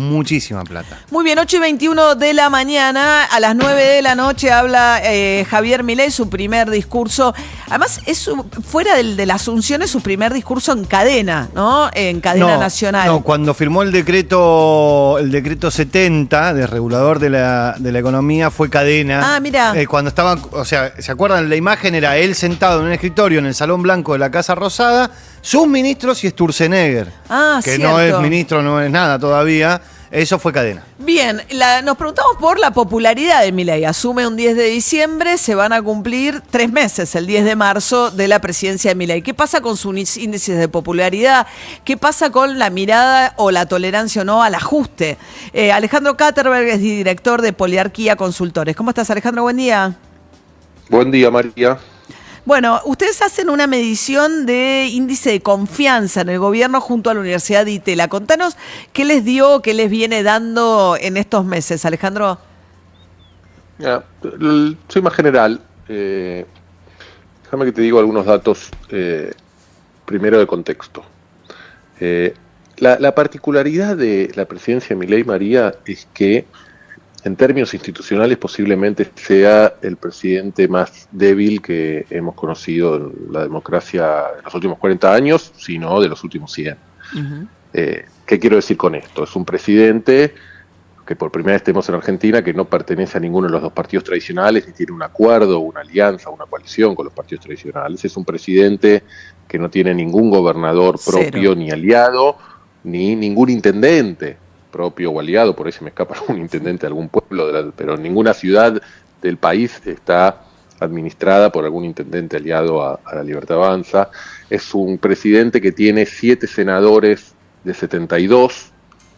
muchísima plata. Muy bien, 8:21 de la mañana, a las 9 de la noche habla Javier Milei, su primer discurso. Además, fuera de la Asunción, es su primer discurso en cadena, ¿no? En cadena nacional. No, cuando firmó el decreto 70 de regulador de la economía fue cadena. Ah, mira. Cuando estaban, o sea, ¿se acuerdan? La imagen era él sentado en un escritorio en el Salón Blanco de la Casa Rosada, sus ministros y Sturzenegger. Ah, que cierto. no es ministro, no es nada todavía. Eso fue cadena. Bien, nos preguntamos por la popularidad de Milei. Asume un 10 de diciembre, se van a cumplir 3 meses, el 10 de marzo, de la presidencia de Milei. ¿Qué pasa con sus índices de popularidad? ¿Qué pasa con la mirada o la tolerancia o no al ajuste? Alejandro Katterberg es director de Poliarquía Consultores. ¿Cómo estás, Alejandro? Buen día. Buen día, María. Bueno, ustedes hacen una medición de índice de confianza en el gobierno junto a la Universidad de Itela. Contanos qué les dio, qué les viene dando en estos meses, Alejandro. Soy más general. Déjame que te digo algunos datos, primero de contexto. La particularidad de la presidencia de Milei, María, es que en términos institucionales posiblemente sea el presidente más débil que hemos conocido en la democracia en los últimos 40 años, si no de los últimos 100. Uh-huh. ¿Qué quiero decir con esto? Es un presidente que por primera vez tenemos en Argentina que no pertenece a ninguno de los dos partidos tradicionales, ni tiene un acuerdo, una alianza, una coalición con los partidos tradicionales. Es un presidente que no tiene ningún gobernador propio ni aliado, ni ningún intendente propio o aliado, por ahí se me escapa algún intendente de algún pueblo, pero ninguna ciudad del país está administrada por algún intendente aliado a la Libertad Avanza. Es un presidente que tiene 7 senadores de 72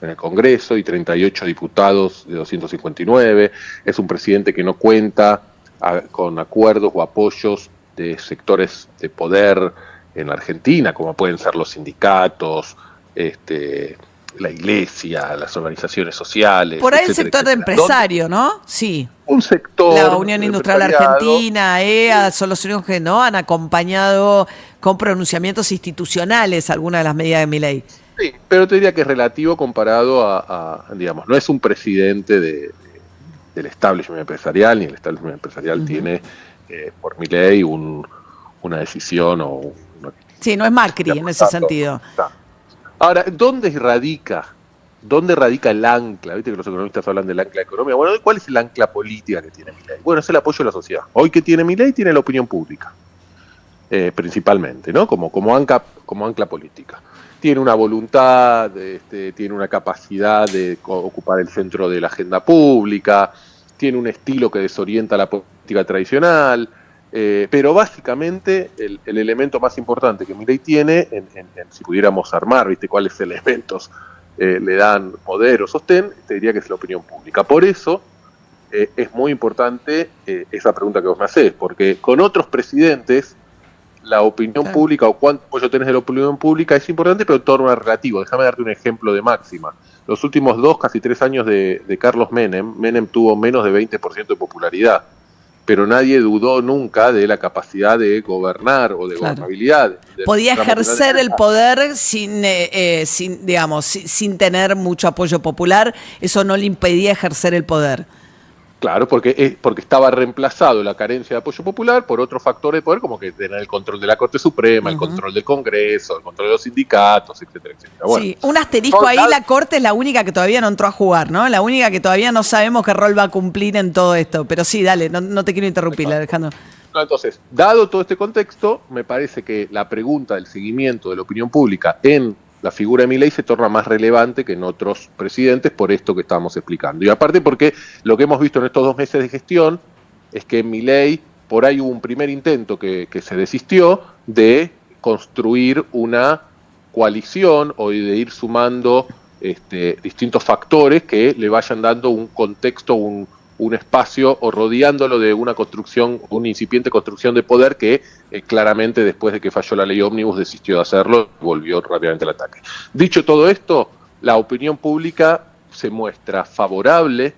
en el Congreso y 38 diputados de 259. Es un presidente que no cuenta con acuerdos o apoyos de sectores de poder en la Argentina, como pueden ser los sindicatos, la iglesia, las organizaciones sociales. Por ahí etcétera, el sector de empresario, ¿no? Sí. Un sector. La Unión Industrial Argentina, EA, son los únicos que no han acompañado con pronunciamientos institucionales algunas de las medidas de Milei. Sí, pero te diría que es relativo comparado digamos, no es un presidente del establishment empresarial, ni el establishment empresarial tiene por Milei una decisión o una... Sí, no es Macri en ese sentido. Ahora, ¿dónde radica el ancla? Viste que los economistas hablan del ancla de economía. Bueno, ¿cuál es el ancla política que tiene Milei? Bueno, es el apoyo de la sociedad. Hoy que tiene Milei, tiene la opinión pública, principalmente, ¿no? Como ancla política. Tiene una voluntad, tiene una capacidad de ocupar el centro de la agenda pública, tiene un estilo que desorienta la política tradicional. Pero básicamente el elemento más importante que Milei tiene, si pudiéramos armar, ¿viste? ¿Cuáles elementos le dan poder o sostén? Te diría que es la opinión pública. Por eso es muy importante esa pregunta que vos me hacés, porque con otros presidentes la opinión pública o cuánto apoyo tenés de la opinión pública es importante, pero en torno a relativo. Déjame darte un ejemplo de máxima. Los últimos 2, casi 3 años de Carlos Menem tuvo menos de 20% de popularidad. Pero nadie dudó nunca de la capacidad de gobernar o de gobernabilidad. Podía ejercer el poder sin tener mucho apoyo popular. Eso no le impedía ejercer el poder. Claro, porque estaba reemplazado la carencia de apoyo popular por otros factores de poder, como que tener el control de la Corte Suprema, el control del Congreso, el control de los sindicatos, etcétera, etcétera. Bueno, sí, un asterisco ahí, la Corte es la única que todavía no entró a jugar, ¿no? La única que todavía no sabemos qué rol va a cumplir en todo esto. Pero sí, dale, no te quiero interrumpir, Alejandro. Entonces, dado todo este contexto, me parece que la pregunta del seguimiento de la opinión pública en la figura de Milei se torna más relevante que en otros presidentes por esto que estábamos explicando. Y aparte porque lo que hemos visto en estos 2 meses de gestión es que Milei, por ahí hubo un primer intento que se desistió de construir una coalición o de ir sumando distintos factores que le vayan dando un contexto, un espacio o rodeándolo de una construcción, una incipiente construcción de poder que claramente después de que falló la ley ómnibus desistió de hacerlo y volvió rápidamente al ataque. Dicho todo esto, la opinión pública se muestra favorable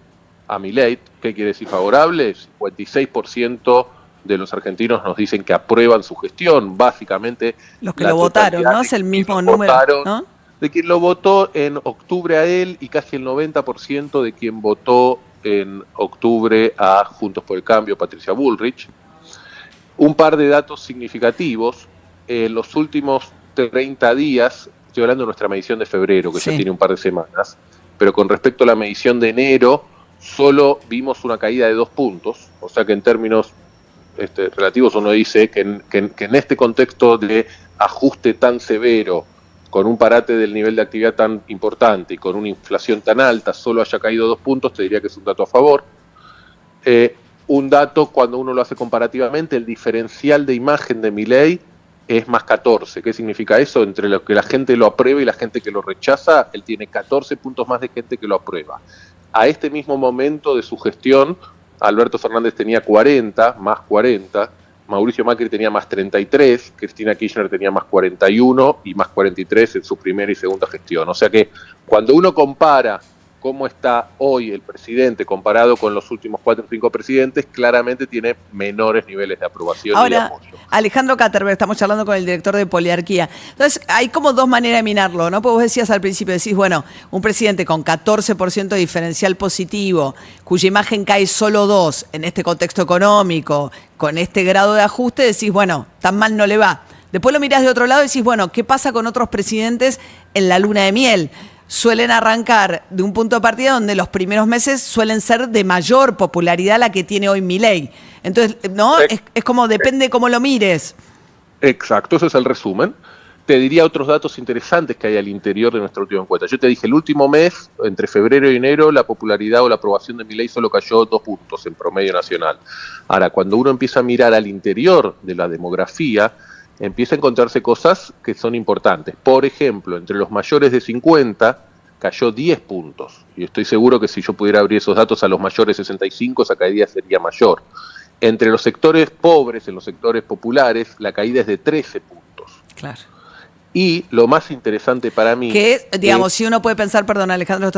a Milei. ¿Qué quiere decir favorable? 56% de los argentinos nos dicen que aprueban su gestión, básicamente. Los que lo votaron, ¿no? Es el mismo número, ¿no? de quien lo votó en octubre a él y casi el 90% de quien votó en octubre a Juntos por el Cambio, Patricia Bullrich. Un par de datos significativos. En los últimos 30 días, estoy hablando de nuestra medición de febrero, que ya tiene un par de semanas, pero con respecto a la medición de enero, solo vimos una caída de 2 puntos, o sea que en términos relativos uno dice que en este contexto de ajuste tan severo, con un parate del nivel de actividad tan importante y con una inflación tan alta, solo haya caído 2 puntos, te diría que es un dato a favor. Un dato, cuando uno lo hace comparativamente, el diferencial de imagen de Milei es más 14. ¿Qué significa eso? Entre lo que la gente lo aprueba y la gente que lo rechaza, él tiene 14 puntos más de gente que lo aprueba. A este mismo momento de su gestión, Alberto Fernández tenía 40, más 40, Mauricio Macri tenía más 33, Cristina Kirchner tenía más 41 y más 43 en su primera y segunda gestión. O sea que cuando uno compara cómo está hoy el presidente comparado con los últimos 4 o 5 presidentes, claramente tiene menores niveles de aprobación y de apoyo. Alejandro Katterberg, estamos charlando con el director de Poliarquía. Entonces, hay como 2 maneras de minarlo, ¿no? Porque vos decías al principio, decís, bueno, un presidente con 14% de diferencial positivo, cuya imagen cae solo 2 en este contexto económico, con este grado de ajuste, decís, bueno, tan mal no le va. Después lo mirás de otro lado y decís, bueno, ¿qué pasa con otros presidentes en la luna de miel? Suelen arrancar de un punto de partida donde los primeros meses suelen ser de mayor popularidad la que tiene hoy Milei. Entonces, ¿no? Es como depende cómo lo mires. Exacto, ese es el resumen. Te diría otros datos interesantes que hay al interior de nuestra última encuesta. Yo te dije, el último mes, entre febrero y enero, la popularidad o la aprobación de Milei solo cayó 2 puntos en promedio nacional. Ahora, cuando uno empieza a mirar al interior de la demografía, empieza a encontrarse cosas que son importantes. Por ejemplo, entre los mayores de 50 cayó 10 puntos. Y estoy seguro que si yo pudiera abrir esos datos a los mayores de 65, esa caída sería mayor. Entre los sectores pobres, en los sectores populares, la caída es de 13 puntos. Claro. Y lo más interesante para mí... Que, digamos, si uno puede pensar, perdón Alejandro,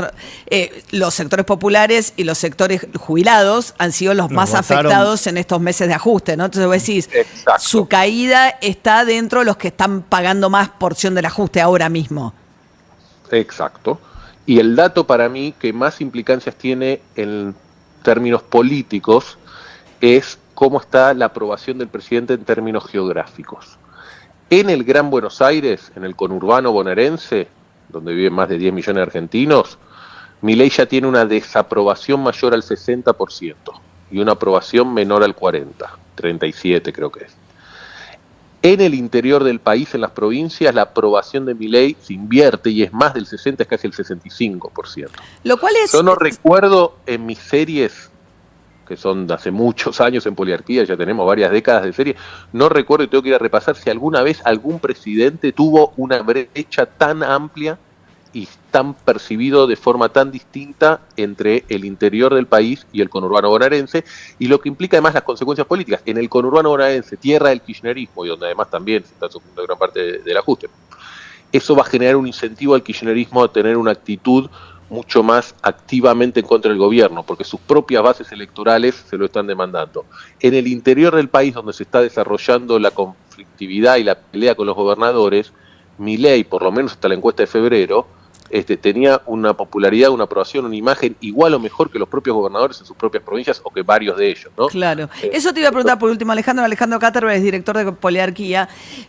los sectores populares y los sectores jubilados han sido los más afectados en estos meses de ajuste, ¿no? Entonces vos decís, exacto, su caída está dentro de los que están pagando más porción del ajuste ahora mismo. Exacto. Y el dato para mí que más implicancias tiene en términos políticos es cómo está la aprobación del presidente en términos geográficos. En el Gran Buenos Aires, en el conurbano bonaerense, donde viven más de 10 millones de argentinos, Milei ya tiene una desaprobación mayor al 60% y una aprobación menor al 40%, 37 creo que es. En el interior del país, en las provincias, la aprobación de Milei se invierte y es más del 60%, es casi el 65%. Lo cual es... Yo no recuerdo en mis series, que son de hace muchos años en Poliarquía, ya tenemos varias décadas de serie, no recuerdo y tengo que ir a repasar si alguna vez algún presidente tuvo una brecha tan amplia y tan percibido de forma tan distinta entre el interior del país y el conurbano bonaerense, y lo que implica además las consecuencias políticas. En el conurbano bonaerense, tierra del kirchnerismo, y donde además también se está sufriendo gran parte del ajuste, eso va a generar un incentivo al kirchnerismo a tener una actitud mucho más activamente en contra del gobierno, porque sus propias bases electorales se lo están demandando. En el interior del país, donde se está desarrollando la conflictividad y la pelea con los gobernadores, Milei, por lo menos hasta la encuesta de febrero, tenía una popularidad, una aprobación, una imagen igual o mejor que los propios gobernadores en sus propias provincias o que varios de ellos, ¿no? Claro. Eso te iba a preguntar por último, Alejandro Katterberg es director de Poliarquía,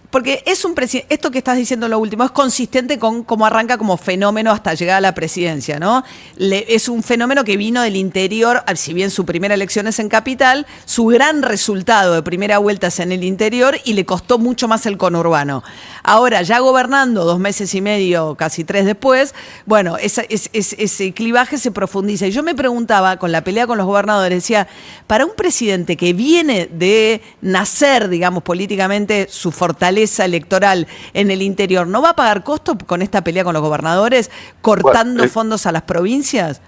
porque es un esto que estás diciendo lo último es consistente con cómo arranca como fenómeno hasta llegar a la presidencia, ¿no? Es un fenómeno que vino del interior, si bien su primera elección es en Capital, su gran resultado de primera vuelta es en el interior y le costó mucho más el conurbano. Ahora, ya gobernando 2 meses y medio, casi 3 después, bueno, ese clivaje se profundiza. Y yo me preguntaba, con la pelea con los gobernadores, decía, para un presidente que viene de nacer, digamos, políticamente, su fortaleza electoral en el interior, ¿no va a pagar costo con esta pelea con los gobernadores, cortando fondos a las provincias?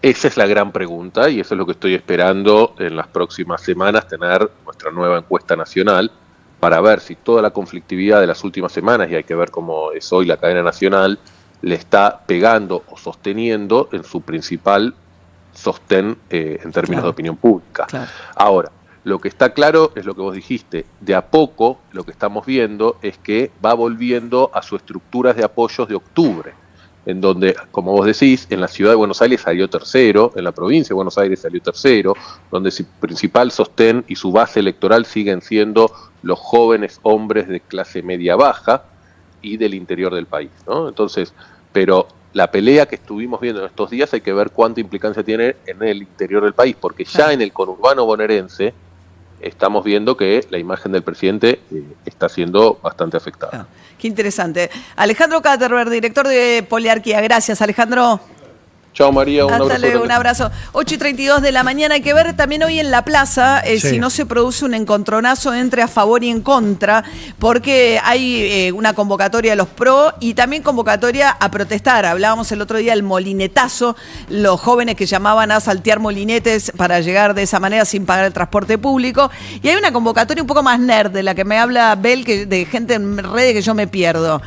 Esa es la gran pregunta y eso es lo que estoy esperando en las próximas semanas, tener nuestra nueva encuesta nacional para ver si toda la conflictividad de las últimas semanas, y hay que ver cómo es hoy la cadena nacional, le está pegando o sosteniendo en su principal sostén en términos de opinión pública. Claro. Ahora, Lo que está claro es lo que vos dijiste, de a poco lo que estamos viendo es que va volviendo a sus estructuras de apoyos de octubre, en donde, como vos decís, en la ciudad de Buenos Aires salió tercero, en la provincia de Buenos Aires salió tercero, donde su principal sostén y su base electoral siguen siendo los jóvenes hombres de clase media-baja y del interior del país, ¿no? Entonces, pero la pelea que estuvimos viendo en estos días hay que ver cuánta implicancia tiene en el interior del país, porque ya en el conurbano bonaerense estamos viendo que la imagen del presidente está siendo bastante afectada. Qué interesante. Alejandro Katterberg, director de Poliarquía. Gracias, Alejandro. Chao, María, un Hasta abrazo. luego, un abrazo. 8:32 de la mañana. Hay que ver también hoy en la plaza si no se produce un encontronazo entre a favor y en contra, porque hay una convocatoria a los pro y también convocatoria a protestar. Hablábamos el otro día del molinetazo, los jóvenes que llamaban a saltear molinetes para llegar de esa manera sin pagar el transporte público. Y hay una convocatoria un poco más nerd de la que me habla Bel, de gente en redes que yo me pierdo.